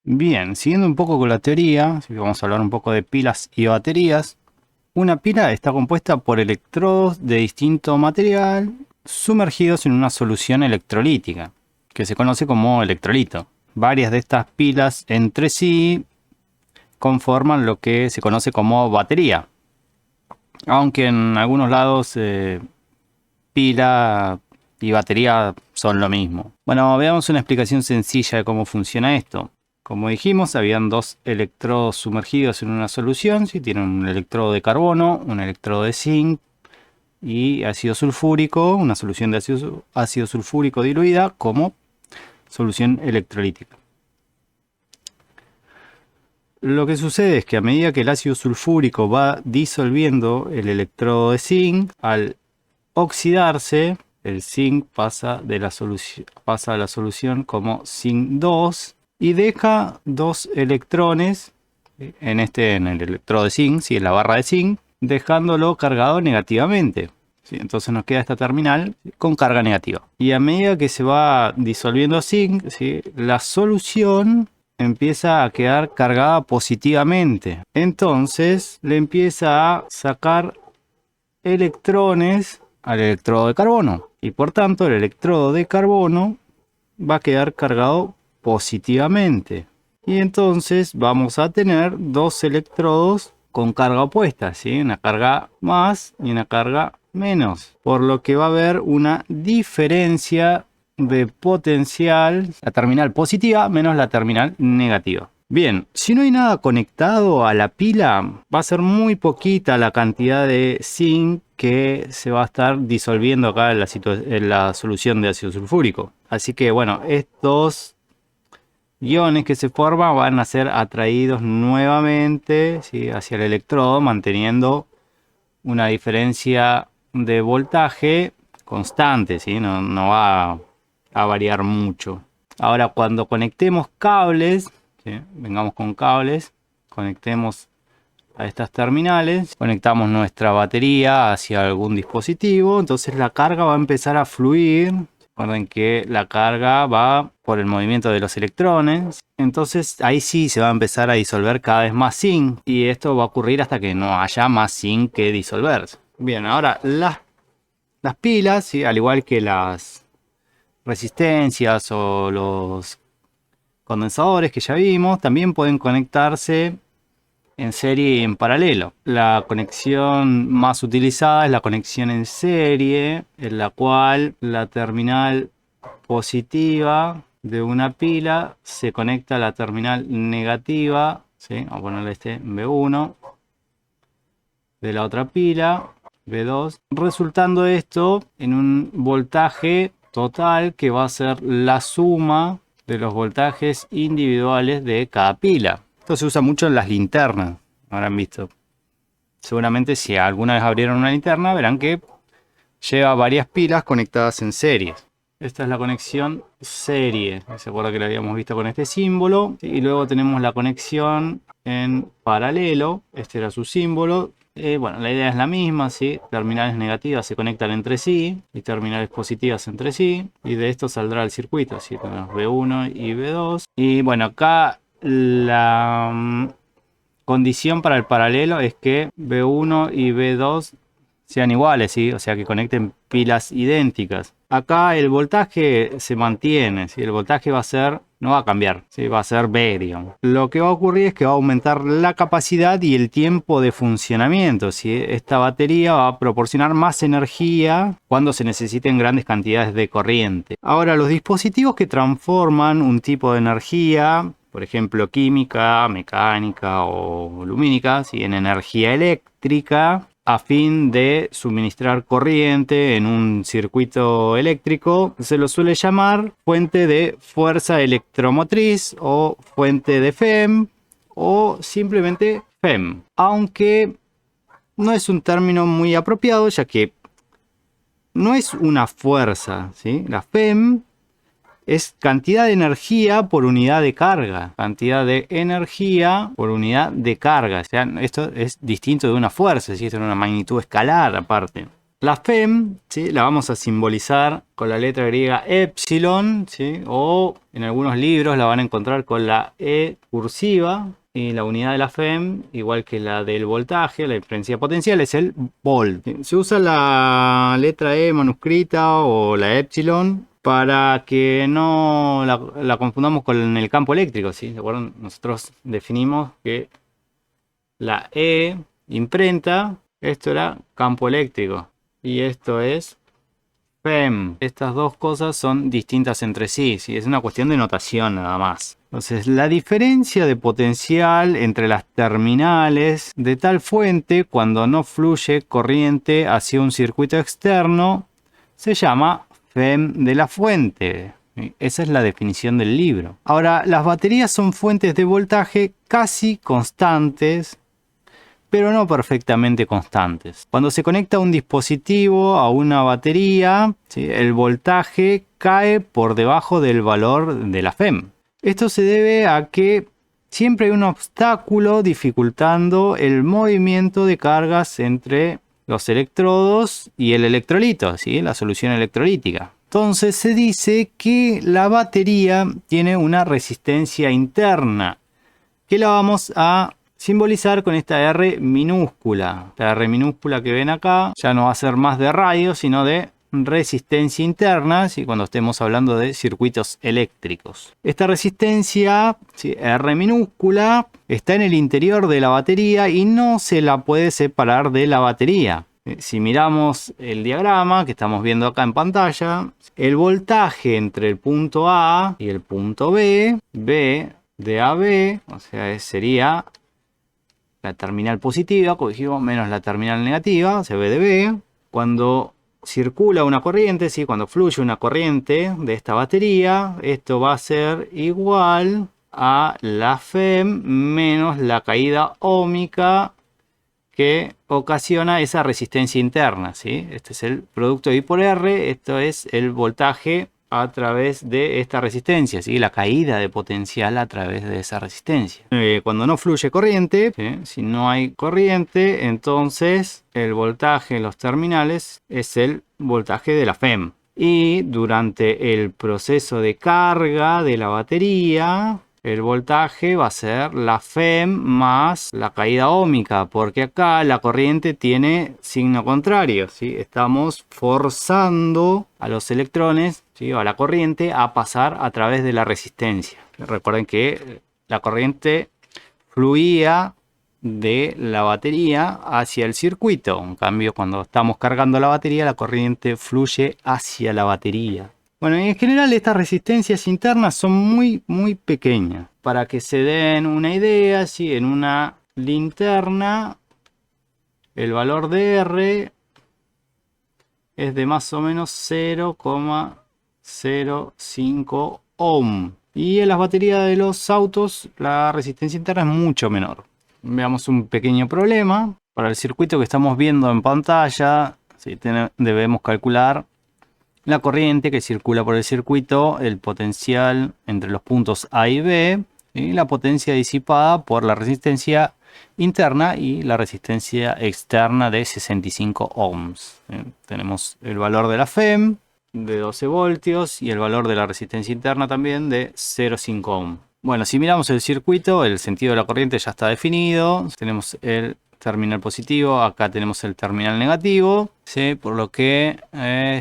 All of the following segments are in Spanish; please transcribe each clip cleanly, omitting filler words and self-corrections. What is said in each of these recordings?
Bien, siguiendo un poco con la teoría, así que vamos a hablar un poco de pilas y baterías. Una pila está compuesta por electrodos de distinto material sumergidos en una solución electrolítica, que se conoce como electrolito. Varias de estas pilas entre sí conforman lo que se conoce como batería, aunque en algunos lados pila y batería son lo mismo. Bueno, veamos una explicación sencilla de cómo funciona esto. Como dijimos, habían dos electrodos sumergidos en una solución. Si tienen un electrodo de carbono, un electrodo de zinc y ácido sulfúrico, una solución de ácido sulfúrico diluida como solución electrolítica. Lo que sucede es que a medida que el ácido sulfúrico va disolviendo el electrodo de zinc, al oxidarse, el zinc pasa a la solución como zinc 2 y deja dos electrones en el electrodo de zinc, en la barra de zinc, dejándolo cargado negativamente. ¿Sí? Entonces nos queda esta terminal con carga negativa. Y a medida que se va disolviendo zinc, ¿sí? La solución empieza a quedar cargada positivamente. Entonces le empieza a sacar electrones al electrodo de carbono. Y por tanto el electrodo de carbono va a quedar cargado positivamente. Y entonces vamos a tener dos electrodos con carga opuesta, ¿sí? Una carga más y una carga menos. Por lo que va a haber una diferencia de potencial, la terminal positiva menos la terminal negativa. Bien, si no hay nada conectado a la pila, va a ser muy poquita la cantidad de zinc que se va a estar disolviendo acá en la solución de ácido sulfúrico. Así que bueno, estos iones que se forman van a ser atraídos nuevamente, ¿sí? Hacia el electrodo, manteniendo una diferencia de voltaje constante, ¿sí? No va a variar mucho. Ahora, cuando conectemos cables, ¿sí? Vengamos con cables, conectemos a estas terminales, conectamos nuestra batería hacia algún dispositivo, entonces la carga va a empezar a fluir. Recuerden que la carga va por el movimiento de los electrones, entonces ahí sí se va a empezar a disolver cada vez más zinc y esto va a ocurrir hasta que no haya más zinc que disolverse. Bien, ahora las pilas, ¿sí? Al igual que las resistencias o los condensadores que ya vimos, también pueden conectarse en serie y en paralelo. La conexión más utilizada es la conexión en serie, en la cual la terminal positiva de una pila se conecta a la terminal negativa, ¿sí? Vamos a ponerle este B1 de la otra pila, B2, resultando esto en un voltaje total que va a ser la suma de los voltajes individuales de cada pila. Esto se usa mucho en las linternas, habrán visto. Seguramente si alguna vez abrieron una linterna verán que lleva varias pilas conectadas en series. Esta es la conexión serie. Se acuerda que la habíamos visto con este símbolo. Y luego tenemos la conexión en paralelo. Este era su símbolo. Bueno, la idea es la misma, ¿sí? Terminales negativas se conectan entre sí y terminales positivas entre sí. Y de esto saldrá el circuito, ¿sí? Tenemos B1 y B2. Y bueno, acá la condición para el paralelo es que B1 y B2 sean iguales, ¿sí? O sea que conecten pilas idénticas. Acá el voltaje se mantiene, ¿sí? El voltaje no va a cambiar, ¿sí? Va a ser B, digamos. Lo que va a ocurrir es que va a aumentar la capacidad y el tiempo de funcionamiento, ¿sí? Esta batería va a proporcionar más energía cuando se necesiten grandes cantidades de corriente. Ahora, los dispositivos que transforman un tipo de energía, por ejemplo química, mecánica o lumínica, ¿sí? En energía eléctrica, a fin de suministrar corriente en un circuito eléctrico, se lo suele llamar fuente de fuerza electromotriz o fuente de FEM o simplemente FEM, aunque no es un término muy apropiado ya que no es una fuerza, ¿sí? La FEM es cantidad de energía por unidad de carga. Cantidad de energía por unidad de carga. O sea, esto es distinto de una fuerza, ¿sí? Esto es una magnitud escalar aparte. La FEM, ¿sí? La vamos a simbolizar con la letra griega epsilon, ¿sí? O en algunos libros la van a encontrar con la E cursiva. Y la unidad de la FEM, igual que la del voltaje, la diferencia potencial, es el volt. Se usa la letra E manuscrita o la epsilon para que no la confundamos con el campo eléctrico, ¿sí? ¿De acuerdo? Nosotros definimos que la E imprenta, esto era campo eléctrico y esto es FEM. Estas dos cosas son distintas entre sí, ¿sí? Es una cuestión de notación nada más. Entonces, la diferencia de potencial entre las terminales de tal fuente cuando no fluye corriente hacia un circuito externo se llama FEM de la fuente. Esa es la definición del libro. Ahora, las baterías son fuentes de voltaje casi constantes, pero no perfectamente constantes. Cuando se conecta un dispositivo a una batería, ¿sí? El voltaje cae por debajo del valor de la FEM. Esto se debe a que siempre hay un obstáculo dificultando el movimiento de cargas entre los electrodos y el electrolito, ¿sí? La solución electrolítica. Entonces se dice que la batería tiene una resistencia interna, que la vamos a simbolizar con esta R minúscula. La R minúscula que ven acá ya no va a ser más de radio, sino de resistencia interna, ¿sí? Cuando estemos hablando de circuitos eléctricos. Esta resistencia, ¿sí? R minúscula, está en el interior de la batería y no se la puede separar de la batería. Si miramos el diagrama que estamos viendo acá en pantalla, el voltaje entre el punto A y el punto B, B de AB, o sea, sería la terminal positiva, como dijimos, menos la terminal negativa, o sea, B de B. Cuando circula una corriente, ¿sí? Cuando fluye una corriente de esta batería, esto va a ser igual a la FEM menos la caída óhmica que ocasiona esa resistencia interna, ¿sí? Este es el producto de I por R, esto es el voltaje a través de esta resistencia, ¿sí? La caída de potencial a través de esa resistencia. Cuando no fluye corriente, ¿sí? Si no hay corriente, entonces el voltaje en los terminales es el voltaje de la FEM. Y durante el proceso de carga de la batería, el voltaje va a ser la FEM más la caída óhmica, porque acá la corriente tiene signo contrario, ¿sí? Estamos forzando a los electrones, ¿sí? A la corriente a pasar a través de la resistencia. Recuerden que la corriente fluía de la batería hacia el circuito. En cambio, cuando estamos cargando la batería, la corriente fluye hacia la batería. Bueno, en general estas resistencias internas son muy pequeñas. Para que se den una idea, ¿sí? En una linterna el valor de R es de más o menos 0,05 ohm. Y en las baterías de los autos la resistencia interna es mucho menor. Veamos un pequeño problema. Para el circuito que estamos viendo en pantalla, ¿sí? Debemos calcular la corriente que circula por el circuito, el potencial entre los puntos A y B, y la potencia disipada por la resistencia interna y la resistencia externa de 65 ohms. Tenemos el valor de la FEM de 12 voltios y el valor de la resistencia interna también de 0,5 ohm. Bueno, si miramos el circuito, el sentido de la corriente ya está definido. Tenemos el terminal positivo, acá tenemos el terminal negativo, ¿sí? Por lo que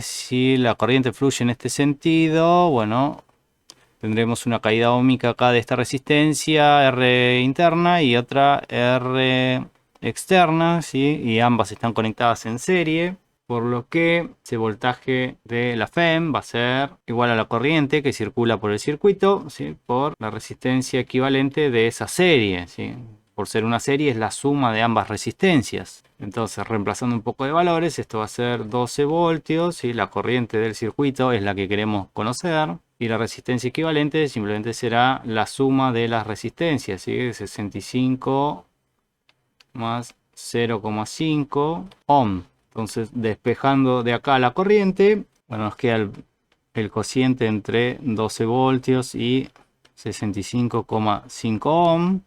si la corriente fluye en este sentido, bueno, tendremos una caída óhmica acá de esta resistencia R interna y otra R externa, ¿sí? Y ambas están conectadas en serie, por lo que ese voltaje de la FEM va a ser igual a la corriente que circula por el circuito, ¿sí? Por la resistencia equivalente de esa serie, ¿sí? Por ser una serie es la suma de ambas resistencias. Entonces, reemplazando un poco de valores, esto va a ser 12 voltios y la corriente del circuito es la que queremos conocer. Y la resistencia equivalente simplemente será la suma de las resistencias, ¿sí? 65 más 0,5 ohm. Entonces, despejando de acá la corriente, bueno, nos queda el cociente entre 12 voltios y 65,5 ohm.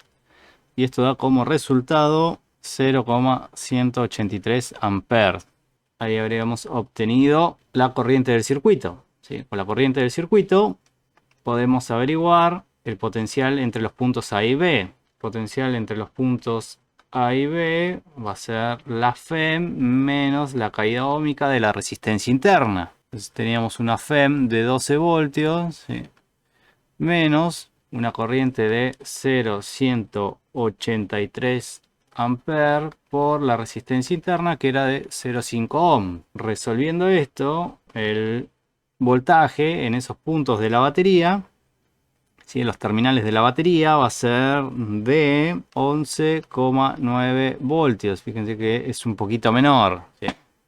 Y esto da como resultado 0,183 amperes. ahí habríamos obtenido la corriente del circuito, ¿sí? Con la corriente del circuito podemos averiguar el potencial entre los puntos A y B. Potencial entre los puntos A y B va a ser la FEM menos la caída óhmica de la resistencia interna. Entonces teníamos una FEM de 12 voltios, ¿sí? Menos una corriente de 0,183 amperes por la resistencia interna que era de 0,5 ohm. Resolviendo esto, el voltaje en esos puntos de la batería, ¿sí? En los terminales de la batería va a ser de 11,9 voltios. Fíjense que es un poquito menor, ¿sí?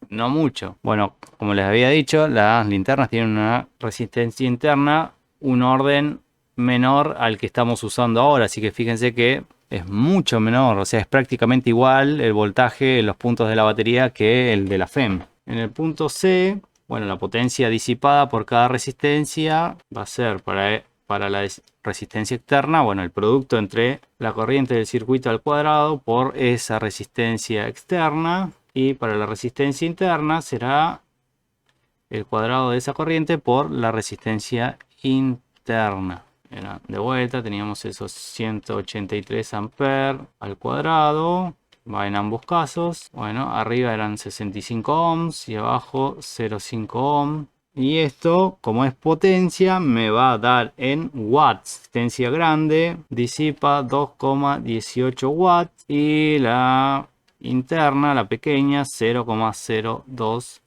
No mucho. Bueno, como les había dicho, las linternas tienen una resistencia interna, un orden menor al que estamos usando ahora. Así que fíjense que es mucho menor. O sea, es prácticamente igual el voltaje en los puntos de la batería que el de la FEM. En el punto C, bueno, la potencia disipada por cada resistencia va a ser para la resistencia externa, bueno, el producto entre la corriente del circuito al cuadrado por esa resistencia externa. Y para la resistencia interna será el cuadrado de esa corriente por la resistencia interna. De vuelta teníamos esos 183 amperes al cuadrado. Va en ambos casos. Bueno, arriba eran 65 ohms y abajo 0,5 ohm. Y esto, como es potencia, me va a dar en watts. Resistencia grande disipa 2,18 watts y la interna, la pequeña, 0,02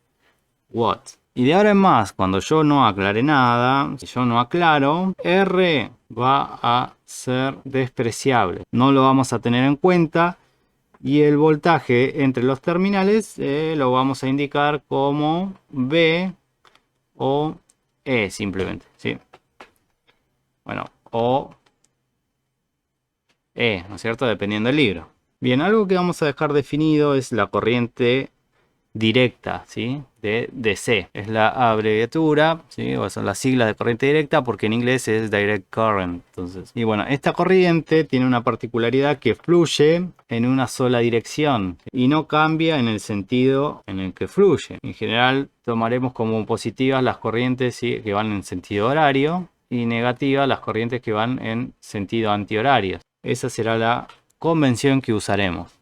watts. Y de ahora en más, cuando yo no aclare nada, si yo no aclaro, R va a ser despreciable. No lo vamos a tener en cuenta. Y el voltaje entre los terminales lo vamos a indicar como B o E simplemente, ¿sí? Bueno, o E, ¿no es cierto? Dependiendo del libro. Bien, algo que vamos a dejar definido es la corriente directa, ¿sí? De DC. Es la abreviatura, ¿sí? O son las siglas de corriente directa porque en inglés es direct current. Entonces, y bueno, esta corriente tiene una particularidad que fluye en una sola dirección y no cambia en el sentido en el que fluye. En general tomaremos como positivas las corrientes, ¿sí? Que van en sentido horario y negativas las corrientes que van en sentido antihorario. Esa será la convención que usaremos.